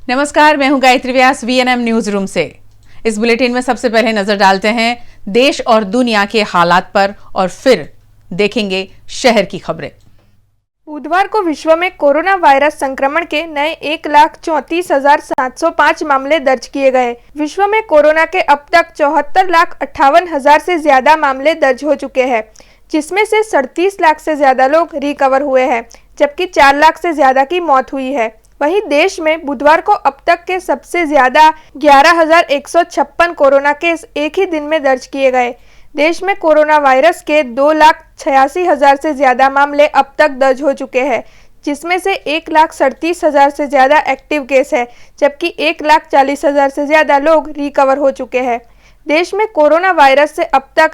नमस्कार, मैं हूं गायत्री व्यास वीएनएम न्यूज रूम से। इस बुलेटिन में सबसे पहले नजर डालते हैं देश और दुनिया के हालात पर और फिर देखेंगे शहर की खबरें। बुधवार को विश्व में कोरोना वायरस संक्रमण के नए 1,34,705 मामले दर्ज किए गए। विश्व में कोरोना के अब तक 74,58,000 से ज्यादा मामले दर्ज हो चुके हैं, जिसमें से 37 लाख से ज्यादा लोग रिकवर हुए हैं, जबकि 4 लाख से ज्यादा की मौत हुई है। वहीं देश में बुधवार को अब तक के सबसे ज्यादा 11,156 कोरोना केस एक ही दिन में दर्ज किए गए। देश में कोरोना वायरस के 2,86,000 से ज्यादा मामले अब तक दर्ज हो चुके हैं, जिसमें से 1,37,000 से ज्यादा एक्टिव केस है, जबकि 1,40,000 से ज्यादा लोग रिकवर हो चुके हैं। देश में कोरोना वायरस से अब तक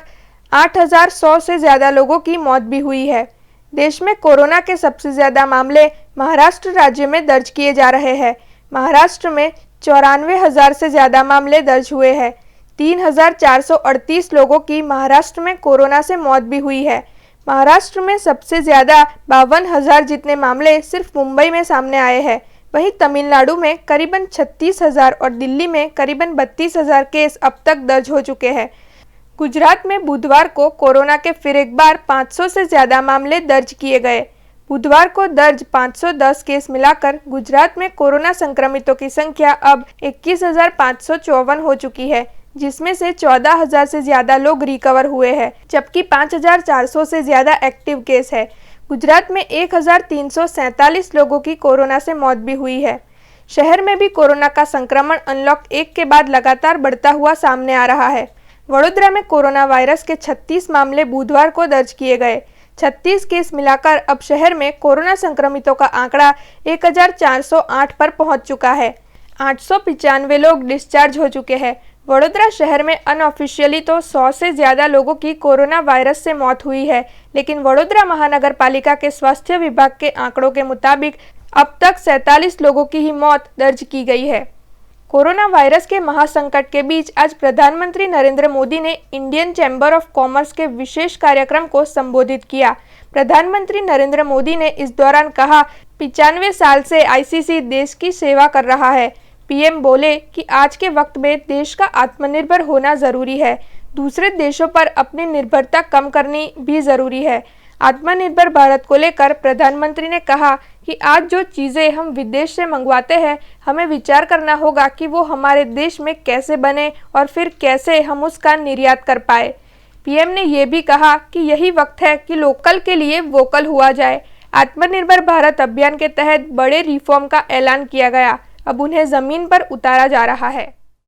8,100 से ज्यादा लोगों की मौत भी हुई है। देश में कोरोना के सबसे ज्यादा मामले महाराष्ट्र राज्य में दर्ज किए जा रहे हैं। महाराष्ट्र में 94,000 से ज्यादा मामले दर्ज हुए हैं। 3,438 लोगों की महाराष्ट्र में कोरोना से मौत भी हुई है। महाराष्ट्र में सबसे ज्यादा 52,000 जितने मामले सिर्फ मुंबई में सामने आए हैं। वहीं तमिलनाडु में करीबन 36,000 और दिल्ली में करीबन 32,000 केस अब तक दर्ज हो चुके हैं। गुजरात में बुधवार को कोरोना के फिर एक बार 500 से ज्यादा मामले दर्ज किए गए। बुधवार को दर्ज 510 केस मिलाकर गुजरात में कोरोना संक्रमितों की संख्या अब 21,554 हो चुकी है, जिसमें से 14,000 से ज्यादा लोग रिकवर हुए हैं, जबकि 5,400 से ज्यादा एक्टिव केस है। गुजरात में 1,347 लोगों की कोरोना से मौत भी हुई है। शहर में भी कोरोना का संक्रमण अनलॉक 1 के बाद लगातार बढ़ता हुआ सामने आ रहा है। वडोदरा में कोरोना वायरस के 36 मामले बुधवार को दर्ज किए गए। 36 केस मिलाकर अब शहर में कोरोना संक्रमितों का आंकड़ा 1,408 पर पहुंच चुका है। 895 लोग डिस्चार्ज हो चुके हैं। वडोदरा शहर में अनऑफिशियली तो 100 से ज्यादा लोगों की कोरोना वायरस से मौत हुई है, लेकिन वडोदरा महानगर पालिका के स्वास्थ्य विभाग के आंकड़ों के मुताबिक अब तक 47 लोगों की ही मौत दर्ज की गई है। कोरोना वायरस के महासंकट के बीच आज प्रधानमंत्री नरेंद्र मोदी ने इंडियन चैम्बर ऑफ कॉमर्स के विशेष कार्यक्रम को संबोधित किया। प्रधानमंत्री नरेंद्र मोदी ने इस दौरान कहा, 95 साल से आईसीसी देश की सेवा कर रहा है। पीएम बोले कि आज के वक्त में देश का आत्मनिर्भर होना जरूरी है। दूसरे देशों पर अपनी निर्भरता कम करनी भी जरूरी है। आत्मनिर्भर भारत को लेकर प्रधानमंत्री ने कहा कि आज जो चीज़ें हम विदेश से मंगवाते हैं, हमें विचार करना होगा कि वो हमारे देश में कैसे बने और फिर कैसे हम उसका निर्यात कर पाए। पीएम ने ये भी कहा कि यही वक्त है कि लोकल के लिए वोकल हुआ जाए। आत्मनिर्भर भारत अभियान के तहत बड़े रिफॉर्म का ऐलान किया गया, अब उन्हें जमीन पर उतारा जा रहा है।